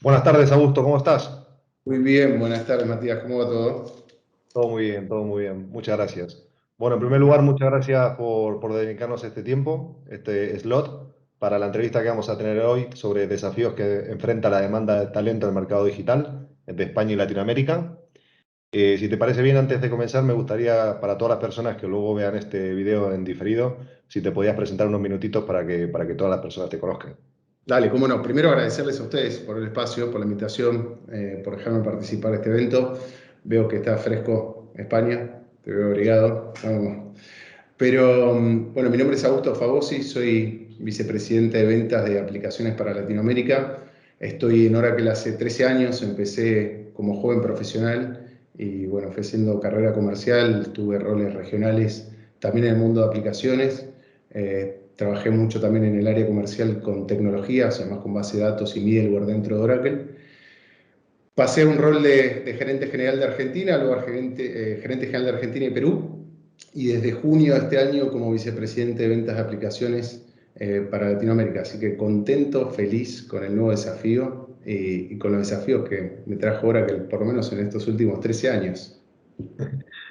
Buenas tardes, Augusto, ¿cómo estás? Muy bien, buenas tardes Matías, ¿cómo va todo? Todo muy bien, todo muy bien. Muchas gracias. Bueno, en primer lugar, muchas gracias por dedicarnos este tiempo, este slot, para la entrevista que vamos a tener hoy sobre desafíos que enfrenta la demanda de talento en el mercado digital de España y Latinoamérica. Si te parece bien, antes de comenzar, me gustaría, para todas las personas que luego vean este video en diferido, si te podías presentar unos minutitos para que todas las personas te conozcan. Dale, cómo no. Primero agradecerles a ustedes por el espacio, por la invitación, por dejarme participar de este evento. Veo que está fresco España, te veo abrigado. Pero bueno, mi nombre es Augusto Fagosi, soy vicepresidente de ventas de aplicaciones para Latinoamérica. Estoy en Oracle hace 13 años, empecé como joven profesional y bueno, fui haciendo carrera comercial, tuve roles regionales también en el mundo de aplicaciones. Trabajé mucho también en el área comercial con tecnologías, además con base de datos y middleware dentro de Oracle. Pasé a un rol de gerente general de Argentina, luego a gerente general de Argentina y Perú, y desde junio de este año como vicepresidente de ventas de aplicaciones para Latinoamérica. Así que contento, feliz con el nuevo desafío y con los desafíos que me trajo ahora, que por lo menos en estos últimos 13 años.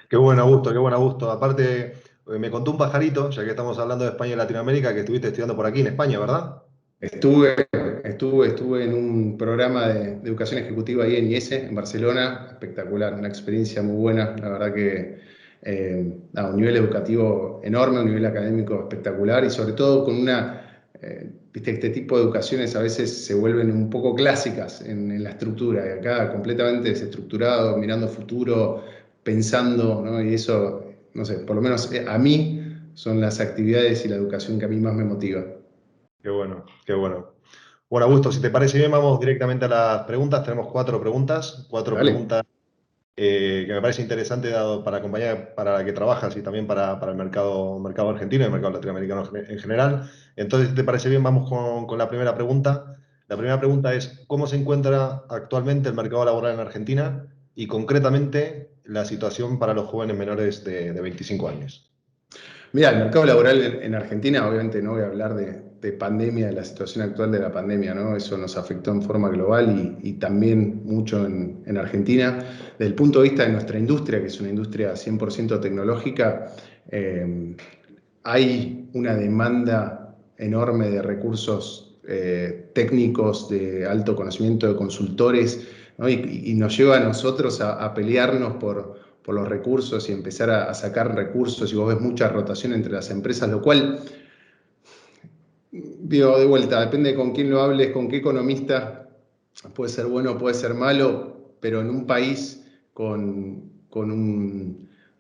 Qué buen Augusto, qué buen Augusto. Aparte, me contó un pajarito, ya que estamos hablando de España y Latinoamérica, que estuviste estudiando por aquí en España, ¿verdad? Estuve en un programa de educación ejecutiva ahí en IESE, en Barcelona, espectacular, una experiencia muy buena, la verdad que nada, un nivel educativo enorme, un nivel académico espectacular y sobre todo con viste, este tipo de educaciones a veces se vuelven un poco clásicas en la estructura y acá completamente desestructurado, mirando futuro, pensando, ¿no? Y eso, no sé, por lo menos a mí son las actividades y la educación que a mí más me motiva. Qué bueno, qué bueno. Bueno, Augusto, si te parece bien, vamos directamente a las preguntas. Tenemos cuatro Dale. preguntas que me parece interesante dado para acompañar para la que trabajas y también para el mercado argentino y el mercado latinoamericano en general. Entonces, si te parece bien, vamos con la primera pregunta. La primera pregunta es, ¿cómo se encuentra actualmente el mercado laboral en Argentina y concretamente la situación para los jóvenes menores de 25 años? Mira, el mercado laboral en Argentina, obviamente no voy a hablar de pandemia, de la situación actual de la pandemia, ¿no? Eso nos afectó en forma global y también mucho en Argentina. Desde el punto de vista de nuestra industria, que es una industria 100% tecnológica, eh, hay una demanda enorme de recursos técnicos, de alto conocimiento, de consultores, ¿no? Y nos lleva a nosotros a pelearnos por los recursos y empezar a sacar recursos. Y vos ves mucha rotación entre las empresas, lo cual, digo, de vuelta, depende con quién lo hables, con qué economista, puede ser bueno, puede ser malo, pero en un país con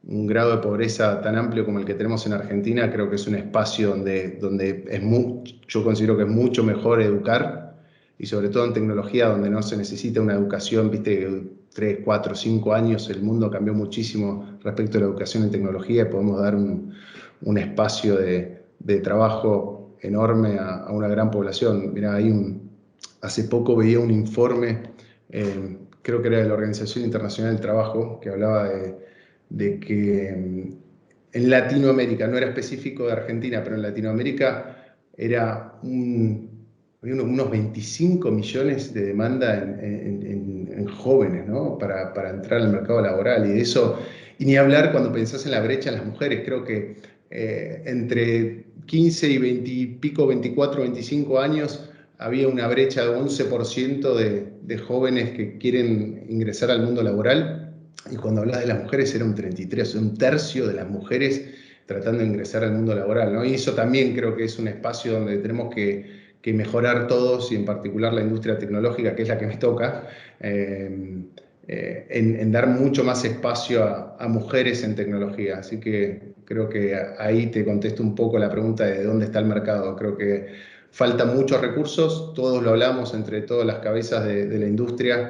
un grado de pobreza tan amplio como el que tenemos en Argentina, creo que es un espacio donde yo considero que es mucho mejor educar, y sobre todo en tecnología, donde no se necesita una educación, viste, 3, 4, 5 años, el mundo cambió muchísimo respecto a la educación en tecnología y podemos dar un espacio de trabajo enorme a una gran población. Mira, hace poco veía un informe, creo que era de la Organización Internacional del Trabajo, que hablaba de que en Latinoamérica, no era específico de Argentina, pero en Latinoamérica había unos 25 millones de demanda en jóvenes, ¿no? Para entrar al mercado laboral. Y de eso, y ni hablar cuando pensás en la brecha en las mujeres, creo que entre 15 y 20 y pico, 24, 25 años, había una brecha de 11% de jóvenes que quieren ingresar al mundo laboral. Y cuando hablas de las mujeres era un 33, un tercio de las mujeres tratando de ingresar al mundo laboral, ¿no? Y eso también creo que es un espacio donde tenemos que mejorar todos, y en particular la industria tecnológica, que es la que me toca, en dar mucho más espacio a mujeres en tecnología. Así que creo que ahí te contesto un poco la pregunta de dónde está el mercado. Creo que faltan muchos recursos, todos lo hablamos entre todas las cabezas de la industria,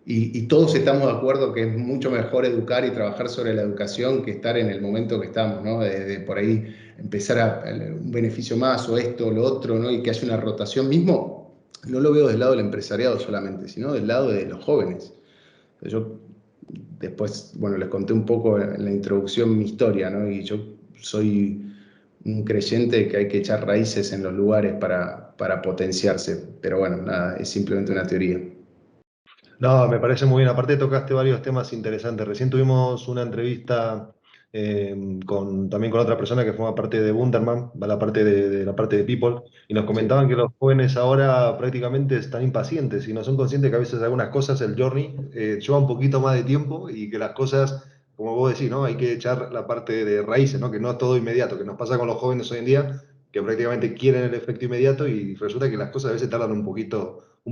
y todos estamos de acuerdo que es mucho mejor educar y trabajar sobre la educación que estar en el momento que estamos, ¿no? De por ahí empezar un beneficio más o esto o lo otro, ¿no? Y que haya una rotación mismo. No lo veo del lado del empresariado solamente, sino del lado de los jóvenes. Yo después, bueno, les conté un poco en la introducción mi historia, ¿no? Y yo soy un creyente de que hay que echar raíces en los lugares para potenciarse. Pero bueno, nada, es simplemente una teoría. No, me parece muy bien. Aparte tocaste varios temas interesantes. Recién tuvimos una entrevista también con otra persona que forma parte de Bunderman, va la parte de la parte de People, y nos Sí. comentaban que los jóvenes ahora prácticamente están impacientes y no son conscientes que a veces algunas cosas, el journey, lleva un poquito más de tiempo y que las cosas, como vos decís, ¿no? Hay que echar la parte de raíces, ¿no? Que no es todo inmediato, que nos pasa con los jóvenes hoy en día, que prácticamente quieren el efecto inmediato y resulta que las cosas a veces tardan un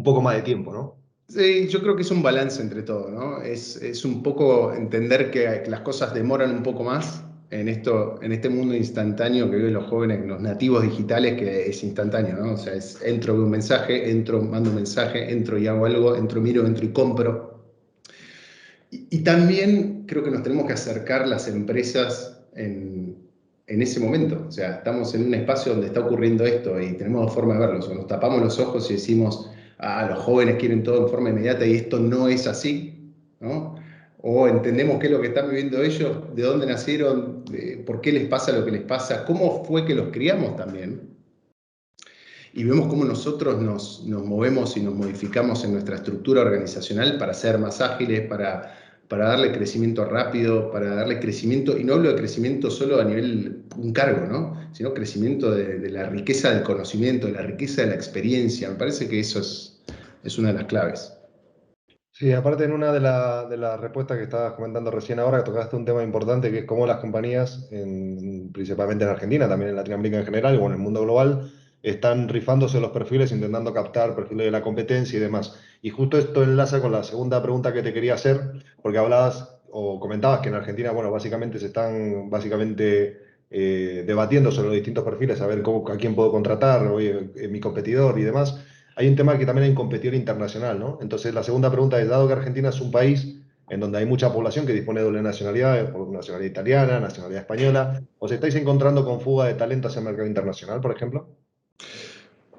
poco más de tiempo, ¿no? Sí, yo creo que es un balance entre todo, ¿no? Es un poco entender que las cosas demoran un poco más en este mundo instantáneo que viven los jóvenes, los nativos digitales, que es instantáneo, ¿no? O sea, entro, veo un mensaje, entro, mando un mensaje, entro y hago algo, entro, miro, entro y compro. Y también creo que nos tenemos que acercar las empresas en ese momento. O sea, estamos en un espacio donde está ocurriendo esto y tenemos dos formas de verlo. O nos tapamos los ojos y decimos, ah, los jóvenes quieren todo en forma inmediata y esto no es así, ¿no? O entendemos qué es lo que están viviendo ellos, de dónde nacieron, por qué les pasa lo que les pasa, cómo fue que los criamos también. Y vemos cómo nosotros nos movemos y nos modificamos en nuestra estructura organizacional para ser más ágiles, para darle crecimiento rápido, para darle crecimiento, y no hablo de crecimiento solo a nivel un cargo, ¿no? Sino crecimiento de la riqueza del conocimiento, de la riqueza de la experiencia. Me parece que eso es una de las claves. Sí, aparte en una de las respuestas que estabas comentando recién ahora, tocaste un tema importante que es cómo las compañías, principalmente en Argentina, también en Latinoamérica en general, y bueno, en el mundo global, están rifándose los perfiles, intentando captar perfiles de la competencia y demás. Y justo esto enlaza con la segunda pregunta que te quería hacer, porque hablabas o comentabas que en Argentina, bueno, básicamente se están debatiendo sobre los distintos perfiles, a ver a quién puedo contratar, oye, mi competidor y demás. Hay un tema que también hay un competidor internacional, ¿no? Entonces, la segunda pregunta es, dado que Argentina es un país en donde hay mucha población que dispone de doble nacionalidad, por nacionalidad italiana, nacionalidad española, ¿os estáis encontrando con fuga de talento hacia el mercado internacional, por ejemplo?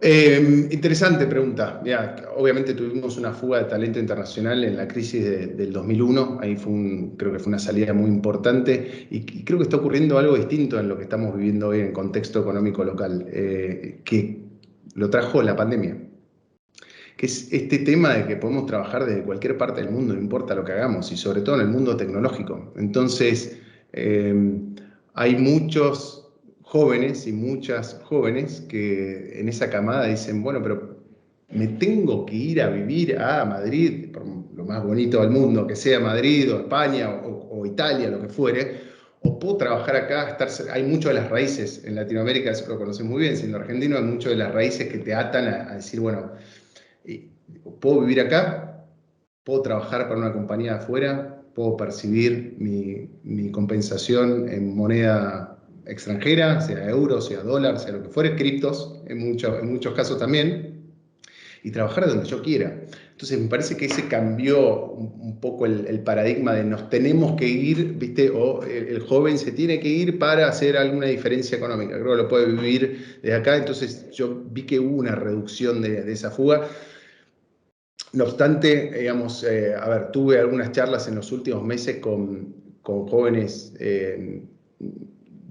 Interesante pregunta. Ya, obviamente tuvimos una fuga de talento internacional en la crisis del 2001. Ahí creo que fue una salida muy importante y creo que está ocurriendo algo distinto en lo que estamos viviendo hoy en contexto económico local, que lo trajo la pandemia, que es este tema de que podemos trabajar desde cualquier parte del mundo, no importa lo que hagamos, y sobre todo en el mundo tecnológico. Entonces, eh, hay muchos jóvenes y muchas jóvenes que en esa camada dicen, bueno, pero me tengo que ir a vivir a Madrid, por lo más bonito del mundo, que sea Madrid o España o Italia, lo que fuere, o puedo trabajar acá, hay mucho de las raíces en Latinoamérica, eso lo conoces muy bien, siendo argentino, hay mucho de las raíces que te atan a decir, bueno, y puedo vivir acá, puedo trabajar para una compañía de afuera, puedo percibir mi compensación en moneda extranjera, sea euro, sea dólar, sea lo que fuere, criptos en muchos casos también, y trabajar donde yo quiera. Entonces me parece que ese cambió un poco el paradigma de nos tenemos que ir, ¿viste? O el joven se tiene que ir para hacer alguna diferencia económica. Creo que lo puede vivir desde acá. Entonces yo vi que hubo una reducción de esa fuga. No obstante, digamos, a ver, tuve algunas charlas en los últimos meses con jóvenes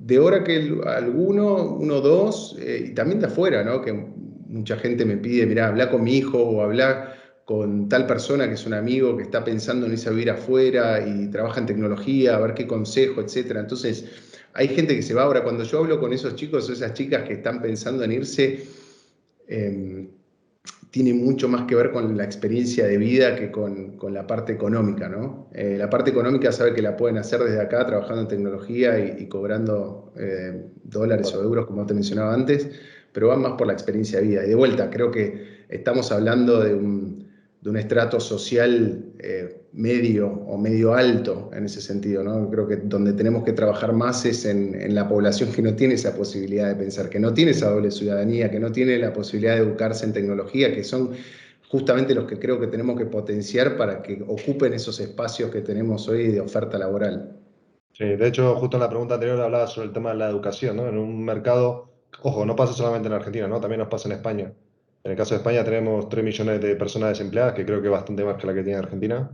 de Oracle, uno, dos, y también de afuera, ¿no? Que mucha gente me pide, mirá, habla con mi hijo o habla con tal persona que es un amigo que está pensando en irse a vivir afuera y trabaja en tecnología, a ver qué consejo, etcétera. Entonces, hay gente que se va ahora. Cuando yo hablo con esos chicos o esas chicas que están pensando en irse, eh, tiene mucho más que ver con la experiencia de vida que con la parte económica, ¿no? La parte económica sabe que la pueden hacer desde acá, trabajando en tecnología y cobrando dólares o euros, como te mencionaba antes, pero van más por la experiencia de vida. Y de vuelta, creo que estamos hablando de un estrato social medio o medio alto en ese sentido, ¿no? Creo que donde tenemos que trabajar más es en la población que no tiene esa posibilidad de pensar, que no tiene esa doble ciudadanía, que no tiene la posibilidad de educarse en tecnología, que son justamente los que creo que tenemos que potenciar para que ocupen esos espacios que tenemos hoy de oferta laboral. Sí, de hecho, justo en la pregunta anterior hablaba sobre el tema de la educación, ¿no? En un mercado, ojo, no pasa solamente en Argentina, ¿no? También nos pasa en España. En el caso de España tenemos 3 millones de personas desempleadas, que creo que es bastante más que la que tiene Argentina,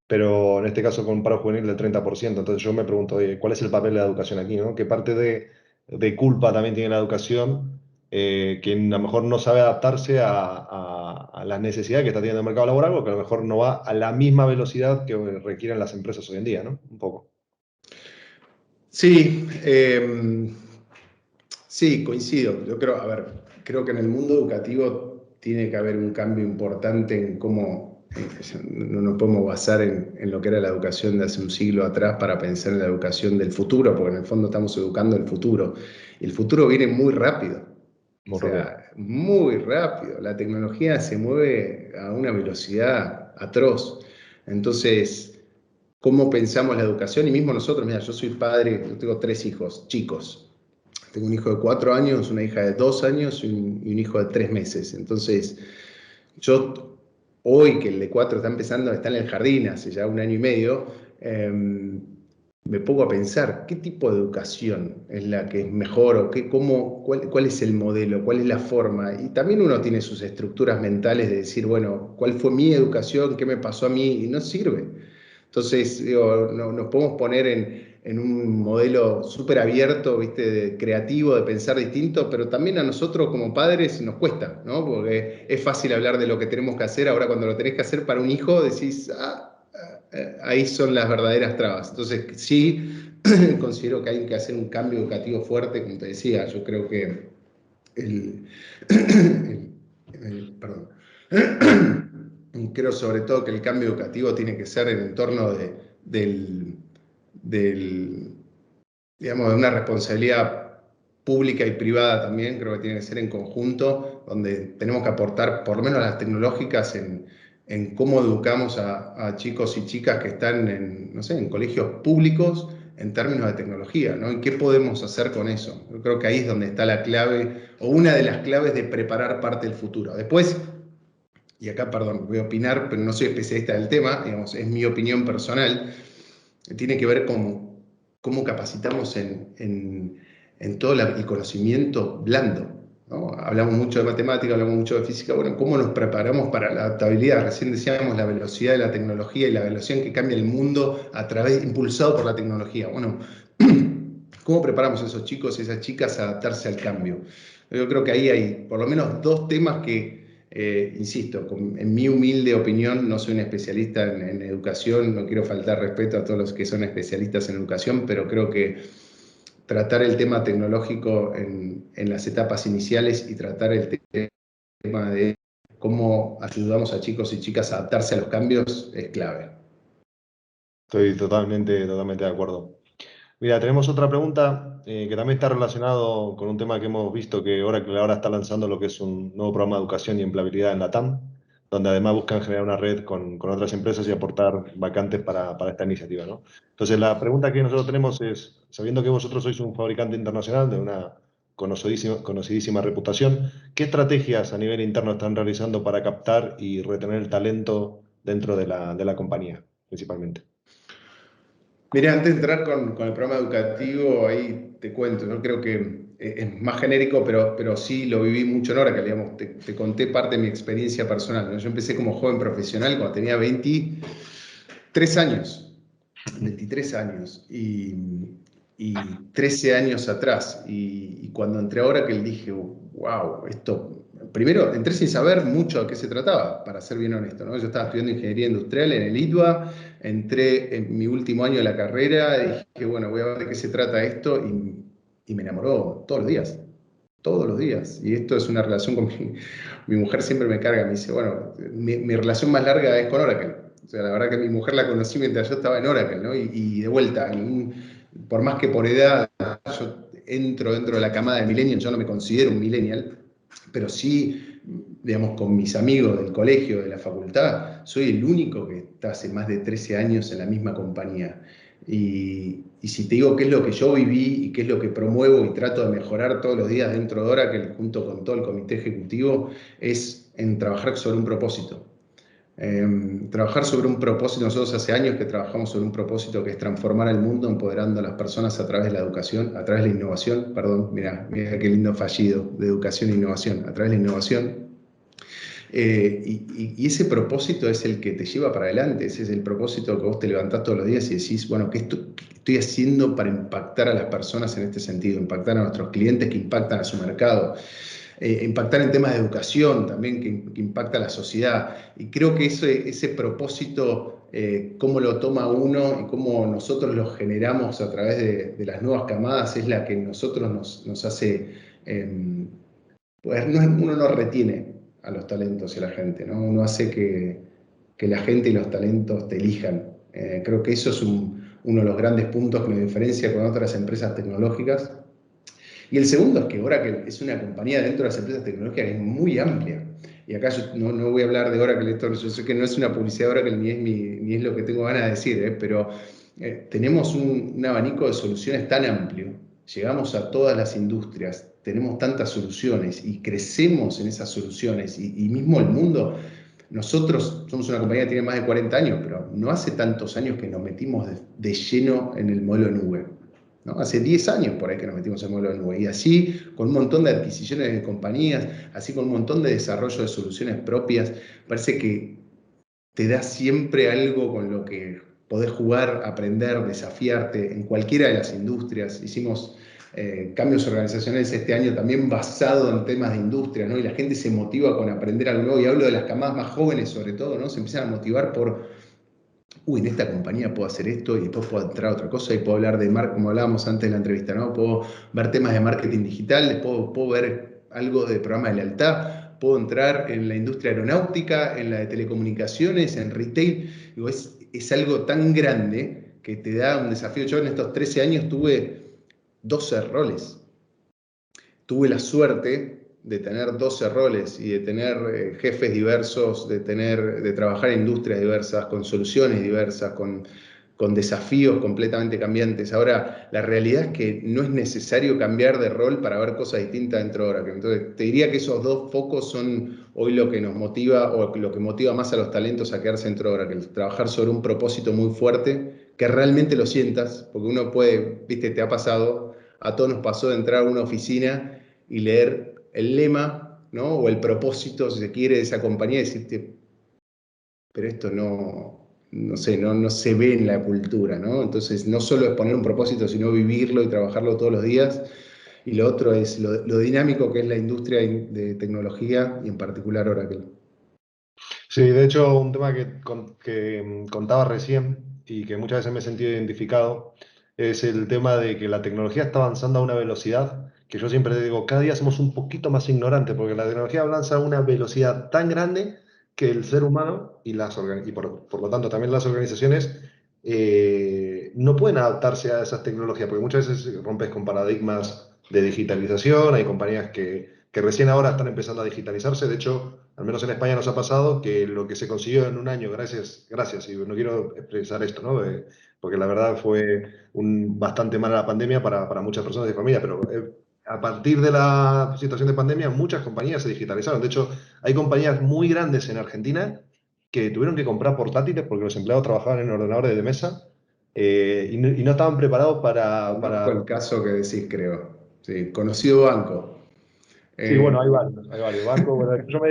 pero en este caso con un paro juvenil del 30%. Entonces yo me pregunto, oye, ¿cuál es el papel de la educación aquí, ¿no? ¿Qué parte de culpa también tiene la educación quien a lo mejor no sabe adaptarse a las necesidades que está teniendo el mercado laboral, o que a lo mejor no va a la misma velocidad que requieren las empresas hoy en día, ¿no? Un poco. Sí, sí, coincido. Yo creo, a ver, creo que en el mundo educativo tiene que haber un cambio importante en cómo no nos podemos basar en lo que era la educación de hace un siglo atrás para pensar en la educación del futuro, porque en el fondo estamos educando el futuro. Y el futuro viene muy rápido, o Muy rápido. sea, muy rápido. La tecnología se mueve a una velocidad atroz. Entonces, ¿cómo pensamos la educación? Y mismo nosotros, mira, yo soy padre, yo tengo 3 hijos, chicos. Tengo un hijo de 4 años, una hija de 2 años y un hijo de 3 meses. Entonces, yo hoy que el de 4 está empezando, está en el jardín hace ya un año y medio, me pongo a pensar qué tipo de educación es la que es mejor o cuál es el modelo, cuál es la forma. Y también uno tiene sus estructuras mentales de decir, bueno, ¿cuál fue mi educación? ¿Qué me pasó a mí? Y no sirve. Entonces, digo, nos podemos poner en un modelo súper abierto, ¿viste? Creativo, de pensar distinto, pero también a nosotros como padres nos cuesta, ¿no? Porque es fácil hablar de lo que tenemos que hacer, ahora cuando lo tenés que hacer para un hijo decís, ahí son las verdaderas trabas. Entonces, sí, considero que hay que hacer un cambio educativo fuerte, como te decía, yo creo que el, perdón. Creo sobre todo que el cambio educativo tiene que ser en el entorno del, del, digamos, de una responsabilidad pública y privada también, creo que tiene que ser en conjunto, donde tenemos que aportar, por lo menos las tecnológicas, en cómo educamos a chicos y chicas que están en, no sé, en colegios públicos en términos de tecnología, ¿no? ¿Y qué podemos hacer con eso? Yo creo que ahí es donde está la clave, o una de las claves de preparar parte del futuro. Después, y acá, perdón, voy a opinar, pero no soy especialista del tema, digamos, es mi opinión personal, tiene que ver con cómo capacitamos en todo el conocimiento blando, ¿no? Hablamos mucho de matemática, hablamos mucho de física, bueno, cómo nos preparamos para la adaptabilidad. Recién decíamos la velocidad de la tecnología y la velocidad en que cambia el mundo impulsado por la tecnología. Bueno, ¿cómo preparamos a esos chicos y esas chicas a adaptarse al cambio? Yo creo que ahí hay por lo menos dos temas que, insisto, en mi humilde opinión, no soy un especialista en educación, no quiero faltar respeto a todos los que son especialistas en educación, pero creo que tratar el tema tecnológico en las etapas iniciales y tratar el tema de cómo ayudamos a chicos y chicas a adaptarse a los cambios es clave. Estoy totalmente de acuerdo. Mira, tenemos otra pregunta que también está relacionado con un tema que hemos visto que Oracle ahora está lanzando lo que es un nuevo programa de educación y empleabilidad en la TAM, donde además buscan generar una red con otras empresas y aportar vacantes para esta iniciativa, ¿no? Entonces, la pregunta que nosotros tenemos es, sabiendo que vosotros sois un fabricante internacional de una conocidísima reputación, ¿qué estrategias a nivel interno están realizando para captar y retener el talento dentro de la compañía, principalmente? Mira, antes de entrar con el programa educativo, ahí te cuento, yo creo que es más genérico, pero sí lo viví mucho en Oracle, digamos, te conté parte de mi experiencia personal, ¿no? Yo empecé como joven profesional cuando tenía 23 años, 23 años y 13 años atrás. Y cuando entré a Oracle dije, wow, esto. Primero, entré sin saber mucho de qué se trataba, para ser bien honesto, ¿no? Yo estaba estudiando ingeniería industrial en el ITBA, entré en mi último año de la carrera y dije, bueno, voy a ver de qué se trata esto y me enamoró todos los días. Todos los días. Y esto es una relación con mi mujer, siempre me carga, me dice, bueno, mi relación más larga es con Oracle. O sea, la verdad que mi mujer la conocí mientras yo estaba en Oracle, ¿no? Y de vuelta, por más que por edad yo entro dentro de la camada de millennial, yo no me considero un millennial, pero sí, digamos, con mis amigos del colegio, de la facultad, soy el único que está hace más de 13 años en la misma compañía. Y si te digo qué es lo que yo viví y qué es lo que promuevo y trato de mejorar todos los días dentro de Oracle, junto con todo el comité ejecutivo, es en trabajar sobre un propósito. Trabajar sobre un propósito, nosotros hace años que trabajamos sobre un propósito que es transformar el mundo empoderando a las personas a través de la educación, a través de la innovación, perdón, mira qué lindo fallido de educación e innovación, a través de la innovación. Y ese propósito es el que te lleva para adelante, ese es el propósito que vos te levantás todos los días y decís, bueno, ¿qué estoy haciendo para impactar a las personas en este sentido? Impactar a nuestros clientes que impactan a su mercado. impactar en temas de educación también, que impacta a la sociedad. Y creo que ese propósito, cómo lo toma uno y cómo nosotros lo generamos a través de las nuevas camadas, es la que nosotros nos hace, pues uno no retiene a los talentos y a la gente, ¿no? Uno hace que la gente y los talentos te elijan. Creo que eso es uno de los grandes puntos que nos diferencia con otras empresas tecnológicas. Y el segundo es que Oracle es una compañía dentro de las empresas tecnológicas que es muy amplia. Y acá yo no voy a hablar de Oracle, yo sé que no es una publicidad de Oracle ni es lo que tengo ganas de decir, pero tenemos un abanico de soluciones tan amplio, llegamos a todas las industrias, tenemos tantas soluciones y crecemos en esas soluciones y mismo el mundo. Nosotros somos una compañía que tiene más de 40 años, pero no hace tantos años que nos metimos de lleno en el modelo nube, ¿no? Hace 10 años por ahí que nos metimos en el modelo nube. Y así, con un montón de adquisiciones de compañías, así con un montón de desarrollo de soluciones propias, parece que te da siempre algo con lo que podés jugar, aprender, desafiarte en cualquiera de las industrias. Hicimos cambios organizacionales este año también basado en temas de industria, ¿no? Y la gente se motiva con aprender algo nuevo. Y hablo de las camadas más jóvenes sobre todo, ¿no? Se empiezan a motivar por en esta compañía puedo hacer esto y después puedo entrar a otra cosa y puedo hablar de marketing, como hablábamos antes de la entrevista, ¿no? Puedo ver temas de marketing digital, puedo ver algo de programa de lealtad, puedo entrar en la industria aeronáutica, en la de telecomunicaciones, en retail. Digo, es algo tan grande que te da un desafío. Yo en estos 13 años tuve 12 roles. Tuve la suerte de tener 12 roles y de tener jefes diversos, de trabajar en industrias diversas, con soluciones diversas, con desafíos completamente cambiantes. Ahora, la realidad es que no es necesario cambiar de rol para ver cosas distintas dentro de Oracle. Entonces, te diría que esos dos focos son hoy lo que nos motiva o lo que motiva más a los talentos a quedarse dentro de Oracle. Trabajar sobre un propósito muy fuerte, que realmente lo sientas, porque uno puede, viste, te ha pasado, a todos nos pasó de entrar a una oficina y leer el lema, ¿no? O el propósito, si se quiere, de esa compañía y decirte, pero esto no sé, no se ve en la cultura, ¿no? Entonces, no solo es poner un propósito, sino vivirlo y trabajarlo todos los días. Y lo otro es lo dinámico que es la industria de tecnología y en particular Oracle. Sí, de hecho, un tema que contaba recién y que muchas veces me he sentido identificado es el tema de que la tecnología está avanzando a una velocidad que yo siempre digo, cada día somos un poquito más ignorantes porque la tecnología avanza a una velocidad tan grande que el ser humano y por lo tanto también las organizaciones no pueden adaptarse a esas tecnologías porque muchas veces rompes con paradigmas de digitalización, hay compañías que recién ahora están empezando a digitalizarse, de hecho al menos en España nos ha pasado que lo que se consiguió en un año, gracias, y no quiero expresar esto, ¿no? Porque la verdad fue bastante mala la pandemia para muchas personas de familia, pero a partir de la situación de pandemia, muchas compañías se digitalizaron. De hecho, hay compañías muy grandes en Argentina que tuvieron que comprar portátiles porque los empleados trabajaban en ordenadores de mesa y no estaban preparados Conozco el caso que decís, creo. Sí, conocido banco. Sí, Eh, bueno, hay varios bancos. Bueno, yo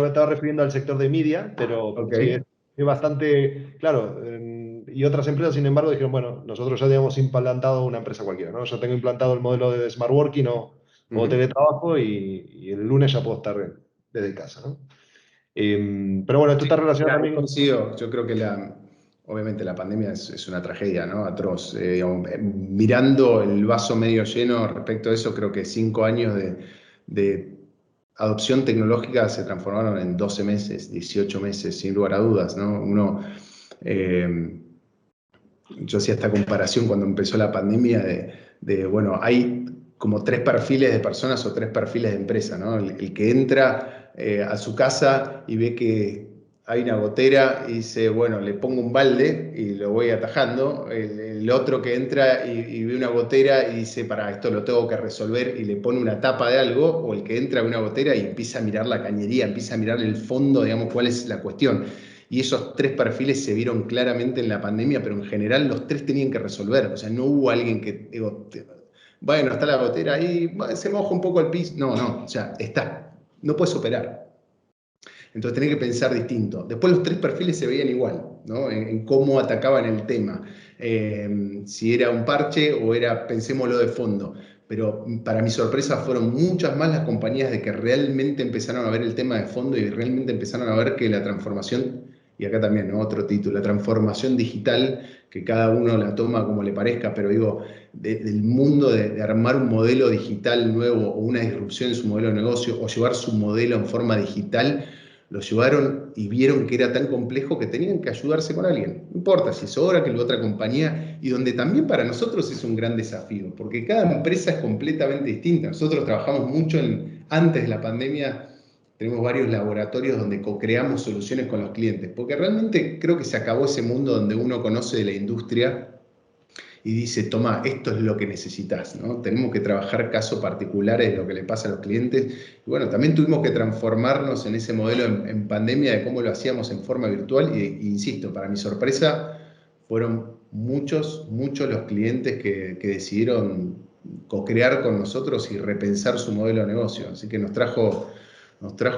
estaba refiriendo al sector de media, pero ok. sí, es bastante claro. Y otras empresas, sin embargo, dijeron, bueno, nosotros ya teníamos implantado una empresa cualquiera, ¿no? Yo tengo implantado el modelo de smart working o Ujú. teletrabajo y el lunes ya puedo estar desde casa, ¿no? Pero bueno, esto está relacionado Claro, también. coincido. Yo creo que obviamente la pandemia es una tragedia, ¿no? Atroz. Digamos, mirando el vaso medio lleno respecto a eso, creo que 5 años de adopción tecnológica se transformaron en 12 meses, 18 meses, sin lugar a dudas, ¿no? Eh, yo hacía esta comparación cuando empezó la pandemia bueno, hay como tres perfiles de personas o tres perfiles de empresa, ¿no? El que entra a su casa y ve que hay una gotera y dice, bueno, le pongo un balde y lo voy atajando. El otro que entra y ve una gotera y dice, para esto lo tengo que resolver y le pone una tapa de algo, o el que entra a una gotera y empieza a mirar la cañería, empieza a mirar el fondo, digamos, cuál es la cuestión. Y esos tres perfiles se vieron claramente en la pandemia, pero en general los tres tenían que resolver. O sea, no hubo alguien que, digo, bueno, está la gotera ahí, bueno, se moja un poco el piso. No, o sea, está. No puedes operar. Entonces tenés que pensar distinto. Después los tres perfiles se veían igual, ¿no? En cómo atacaban el tema. Si era un parche o era pensémoslo de fondo. pero para mi sorpresa fueron muchas más las compañías de que realmente empezaron a ver el tema de fondo y realmente empezaron a ver que la transformación, y acá también, ¿no? Otro título, la transformación digital, que cada uno la toma como le parezca, pero digo, del mundo de armar un modelo digital nuevo o una disrupción en su modelo de negocio o llevar su modelo en forma digital, lo llevaron y vieron que era tan complejo que tenían que ayudarse con alguien. No importa si es Oracle o otra compañía, y donde también para nosotros es un gran desafío, porque cada empresa es completamente distinta. Nosotros trabajamos mucho antes de la pandemia, tenemos varios laboratorios donde co-creamos soluciones con los clientes, porque realmente creo que se acabó ese mundo donde uno conoce de la industria y dice, toma, esto es lo que necesitas, ¿no? Tenemos que trabajar casos particulares de lo que le pasa a los clientes. Y bueno, también tuvimos que transformarnos en ese modelo en pandemia de cómo lo hacíamos en forma virtual. Insisto, para mi sorpresa, fueron muchos los clientes que decidieron co-crear con nosotros y repensar su modelo de negocio. Así que nos trajo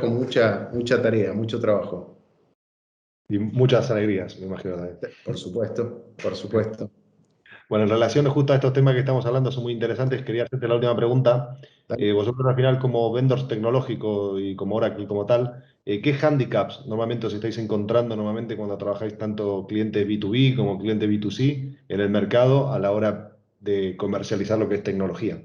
mucha tarea, mucho trabajo. Y muchas alegrías, me imagino también. Por supuesto, por supuesto. Bueno, en relación justo a estos temas que estamos hablando, son muy interesantes. Quería hacerte la última pregunta. Vosotros al final, como vendors tecnológicos y como Oracle como tal, ¿qué handicaps normalmente os estáis encontrando normalmente cuando trabajáis tanto cliente B2B como cliente B2C en el mercado a la hora de comercializar lo que es tecnología?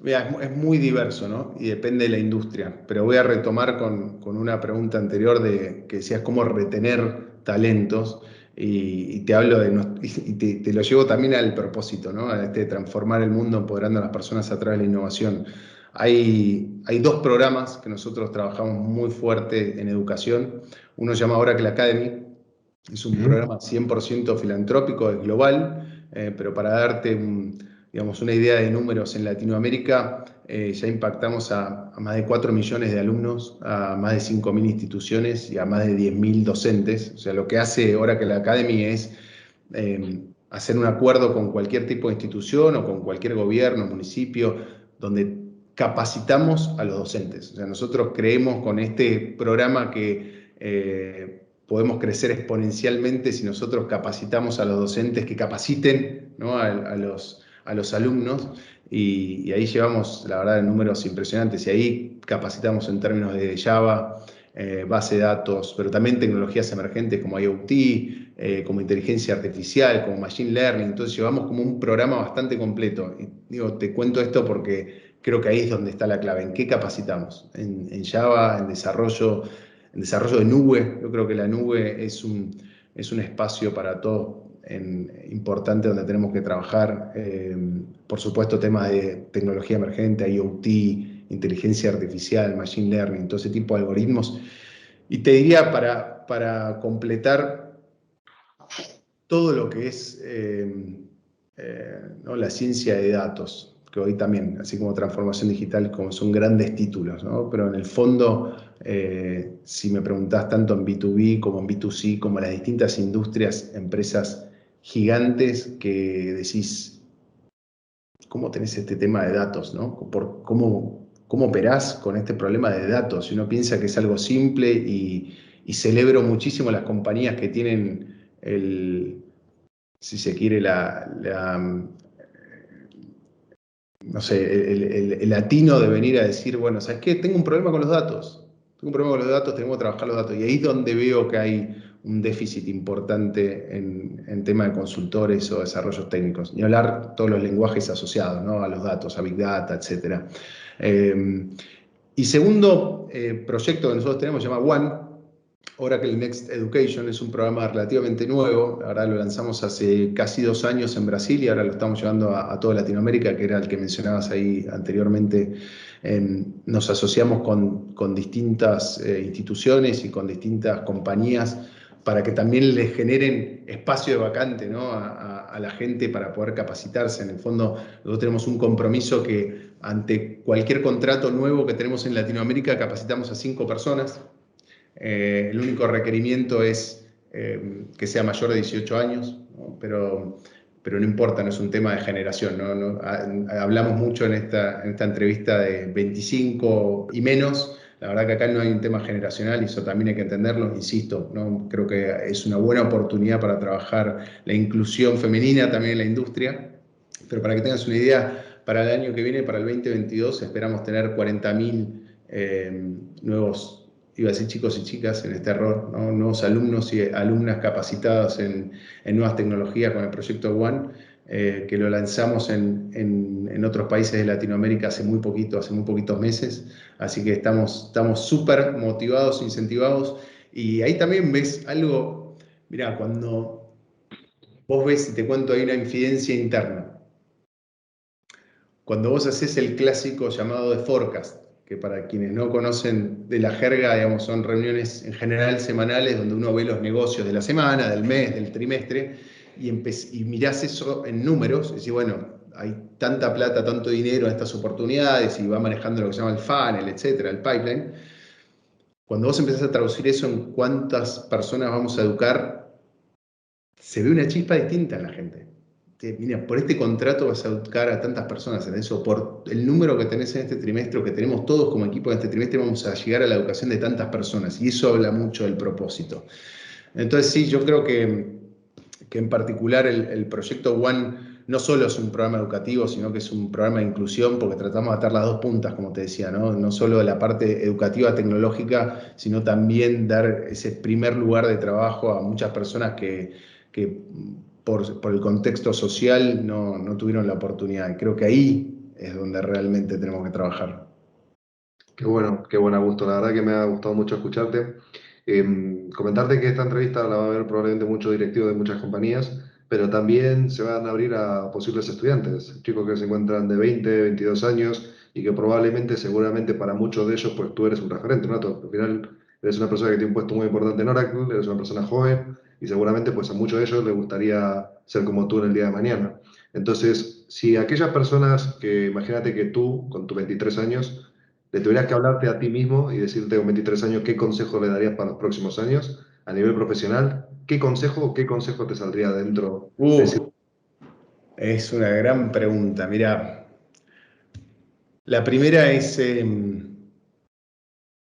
Mira, es muy diverso, ¿no? Y depende de la industria. Pero voy a retomar con una pregunta anterior que decías cómo retener talentos. Y te hablo y te lo llevo también al propósito, ¿no? A transformar el mundo empoderando a las personas a través de la innovación. Hay dos programas que nosotros trabajamos muy fuerte en educación. Uno se llama Oracle Academy. Es un Ujú. programa 100% filantrópico, es global, pero para darte digamos, una idea de números, en Latinoamérica ya impactamos a más de 4 millones de alumnos, a más de 5.000 instituciones y a más de 10.000 docentes. O sea, lo que hace Oracle Academy es hacer un acuerdo con cualquier tipo de institución o con cualquier gobierno, municipio, donde capacitamos a los docentes. O sea, nosotros creemos con este programa que podemos crecer exponencialmente si nosotros capacitamos a los docentes que capaciten, ¿no? a los alumnos, y ahí llevamos, la verdad, números impresionantes, y ahí capacitamos en términos de Java, base de datos, pero también tecnologías emergentes como IoT, como inteligencia artificial, como machine learning. Entonces llevamos como un programa bastante completo. Y digo, te cuento esto porque creo que ahí es donde está la clave. ¿En qué capacitamos? En Java, en desarrollo de nube. Yo creo que la nube es un espacio para todos importante donde tenemos que trabajar. Por supuesto, temas de tecnología emergente, IoT, inteligencia artificial, machine learning, todo ese tipo de algoritmos. Y te diría para completar todo lo que es ¿no? la ciencia de datos, que hoy también, así como transformación digital, como son grandes títulos, ¿no? Pero en el fondo, si me preguntás tanto en B2B como en B2C, como las distintas industrias, empresas gigantes que decís, ¿cómo tenés este tema de datos, ¿no? ¿Cómo operás con este problema de datos? Y uno piensa que es algo simple y celebro muchísimo las compañías que tienen si se quiere, no sé, el latino de venir a decir, bueno, ¿sabes qué? Tengo un problema con los datos. Tengo un problema con los datos, tenemos que trabajar los datos. Y ahí es donde veo que hay un déficit importante en tema de consultores o desarrollos técnicos. Ni hablar todos los lenguajes asociados, ¿no? A los datos, a Big Data, etc. Y segundo proyecto que nosotros tenemos se llama One. Oracle Next Education es un programa relativamente nuevo. La verdad lo lanzamos hace casi 2 años en Brasil y ahora lo estamos llevando a toda Latinoamérica, que era el que mencionabas ahí anteriormente. Nos asociamos con distintas instituciones y con distintas compañías para que también les generen espacio de vacante, ¿no? a la gente para poder capacitarse. En el fondo, nosotros tenemos un compromiso que ante cualquier contrato nuevo que tenemos en Latinoamérica capacitamos a 5 personas. El único requerimiento es que sea mayor de 18 años, ¿no? Pero no importa, no es un tema de generación, ¿no? Hablamos mucho en esta entrevista de 25 y menos. La verdad que acá no hay un tema generacional y eso también hay que entenderlo. Insisto, ¿no? Creo que es una buena oportunidad para trabajar la inclusión femenina también en la industria. Pero para que tengas una idea, para el año que viene, para el 2022, esperamos tener 40.000 nuevos, iba a decir chicos y chicas en este error, ¿no? Nuevos alumnos y alumnas capacitados en nuevas tecnologías con el proyecto One, que lo lanzamos en otros países de Latinoamérica hace muy poquito, hace muy poquitos meses. Así que estamos súper motivados, incentivados. Y ahí también ves algo, mira, cuando vos ves, y te cuento, hay una infidencia interna. Cuando vos haces el clásico llamado de forecast, que para quienes no conocen de la jerga, digamos, son reuniones en general semanales donde uno ve los negocios de la semana, del mes, del trimestre, y mirás eso en números, y decís, bueno, hay tanta plata, tanto dinero en estas oportunidades, y va manejando lo que se llama el funnel, etcétera, el pipeline. Cuando vos empezás a traducir eso en cuántas personas vamos a educar, se ve una chispa distinta en la gente. Mira, por este contrato vas a educar a tantas personas en eso, por el número que tenés en este trimestre, o que tenemos todos como equipo en este trimestre, vamos a llegar a la educación de tantas personas, y eso habla mucho del propósito. Entonces sí, yo creo que en particular el proyecto One no solo es un programa educativo, sino que es un programa de inclusión, porque tratamos de atar las dos puntas, como te decía, ¿no? No solo la parte educativa, tecnológica, sino también dar ese primer lugar de trabajo a muchas personas que por el contexto social no tuvieron la oportunidad. Y creo que ahí es donde realmente tenemos que trabajar. Qué bueno, Augusto. La verdad que me ha gustado mucho escucharte. Comentarte que esta entrevista la va a ver probablemente muchos directivos de muchas compañías, pero también se van a abrir a posibles estudiantes, chicos que se encuentran de 20, 22 años y que probablemente, seguramente para muchos de ellos, pues tú eres un referente, ¿no? Tú, al final eres una persona que tiene un puesto muy importante en Oracle, eres una persona joven y seguramente pues a muchos de ellos les gustaría ser como tú en el día de mañana. Entonces, si aquellas personas que, imagínate que tú, con tus 23 años, le tuvieras que hablarte a ti mismo y decirte con 23 años qué consejo le darías para los próximos años a nivel profesional, ¿qué consejo o qué consejo te saldría dentro de ese... Es una gran pregunta. Mira, la primera es,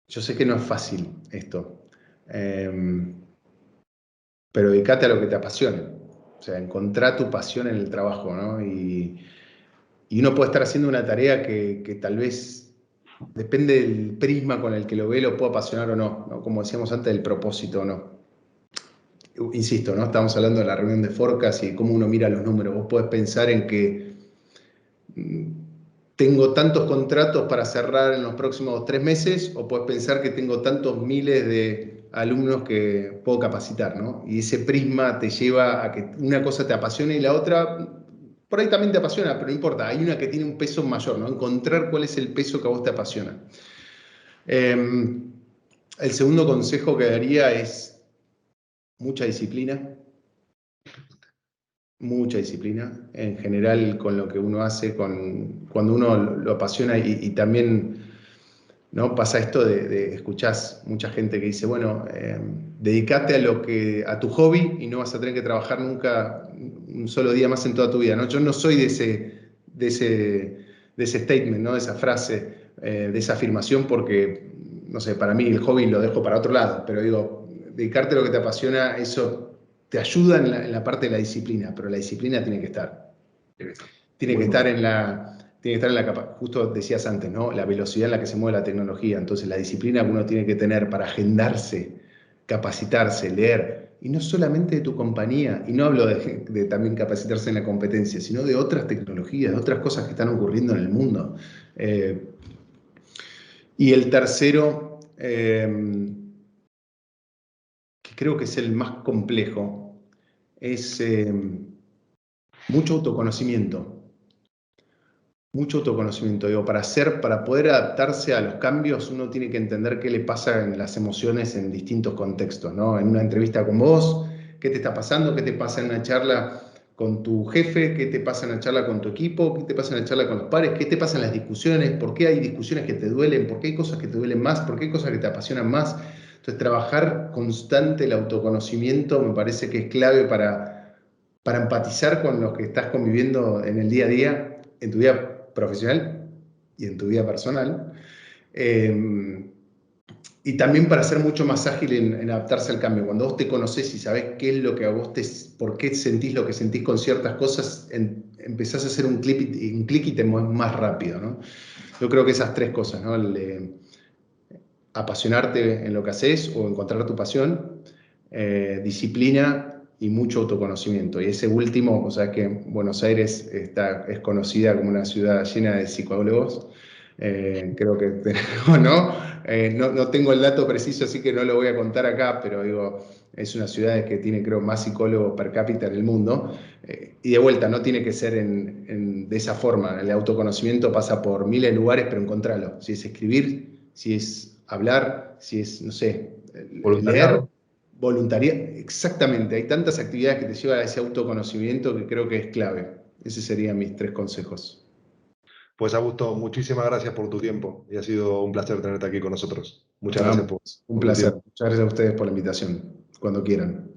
yo sé que no es fácil esto, eh, pero dedícate a lo que te apasione. O sea, encontrá tu pasión en el trabajo, ¿no? Y uno puede estar haciendo una tarea que tal vez depende del prisma con el que lo ve, lo pueda apasionar o no, ¿no? Como decíamos antes, del propósito o no. Insisto, ¿no? Estamos hablando de la reunión de forecast y cómo uno mira los números. Vos podés pensar en que tengo tantos contratos para cerrar en los próximos 3 meses, o puedes pensar que tengo tantos miles de alumnos que puedo capacitar, ¿no? Y ese prisma te lleva a que una cosa te apasione y la otra por ahí también te apasiona, pero no importa, hay una que tiene un peso mayor, ¿no? Encontrar cuál es el peso que a vos te apasiona. El segundo consejo que daría es mucha disciplina. Mucha disciplina, en general con lo que uno hace, cuando uno lo apasiona, y también, ¿no? Pasa esto escuchás mucha gente que dice, bueno, dedicate a tu hobby y no vas a tener que trabajar nunca un solo día más en toda tu vida, ¿no? Yo no soy de ese statement, ¿no? De esa frase, de esa afirmación, porque, no sé, para mí el hobby lo dejo para otro lado, pero digo, dedicarte a lo que te apasiona, eso te ayuda en la parte de la disciplina, pero la disciplina tiene que estar. Tiene que Muy estar bueno. en la, tiene que estar en la capa. Justo decías antes, ¿no? La velocidad en la que se mueve la tecnología. Entonces, la disciplina que uno tiene que tener para agendarse, capacitarse, leer, y no solamente de tu compañía, y no hablo de también capacitarse en la competencia, sino de otras tecnologías, de otras cosas que están ocurriendo en el mundo. Y el tercero, que creo que es el más complejo, es mucho autoconocimiento. Mucho autoconocimiento, digo, para poder adaptarse a los cambios, uno tiene que entender qué le pasa en las emociones en distintos contextos, ¿no? En una entrevista con vos, qué te está pasando, qué te pasa en una charla con tu jefe, qué te pasa en una charla con tu equipo, qué te pasa en una charla con los pares, qué te pasa en las discusiones, por qué hay discusiones que te duelen, por qué hay cosas que te duelen más, por qué hay cosas que te apasionan más. Entonces, trabajar constante el autoconocimiento me parece que es clave para empatizar con los que estás conviviendo en el día a día, en tu vida profesional y en tu vida personal. Eh, Y también para ser mucho más ágil en adaptarse al cambio. Cuando vos te conocés y sabés qué es lo que a vos por qué sentís lo que sentís con ciertas cosas, empezás a hacer un clic y te mueves más rápido, ¿no? Yo creo que esas tres cosas, ¿no? Apasionarte en lo que haces o encontrar tu pasión, disciplina y mucho autoconocimiento. Y ese último, o sea que Buenos Aires es conocida como una ciudad llena de psicólogos. Creo que ¿no? No tengo el dato preciso, así que no lo voy a contar acá, pero digo, es una ciudad que tiene, creo, más psicólogos per cápita en el mundo. Y de vuelta, no tiene que ser de esa forma. El autoconocimiento pasa por miles de lugares, pero encontrarlo. Si es escribir, si es hablar, si es, no sé, leer, Voluntariado. voluntariado. Exactamente, hay tantas actividades que te llevan a ese autoconocimiento que creo que es clave. Esos serían mis tres consejos. Pues Augusto, muchísimas gracias por tu tiempo y ha sido un placer tenerte aquí con nosotros. Muchas gracias Vamos, un por tu placer. tiempo. Muchas gracias a ustedes por la invitación. Cuando quieran.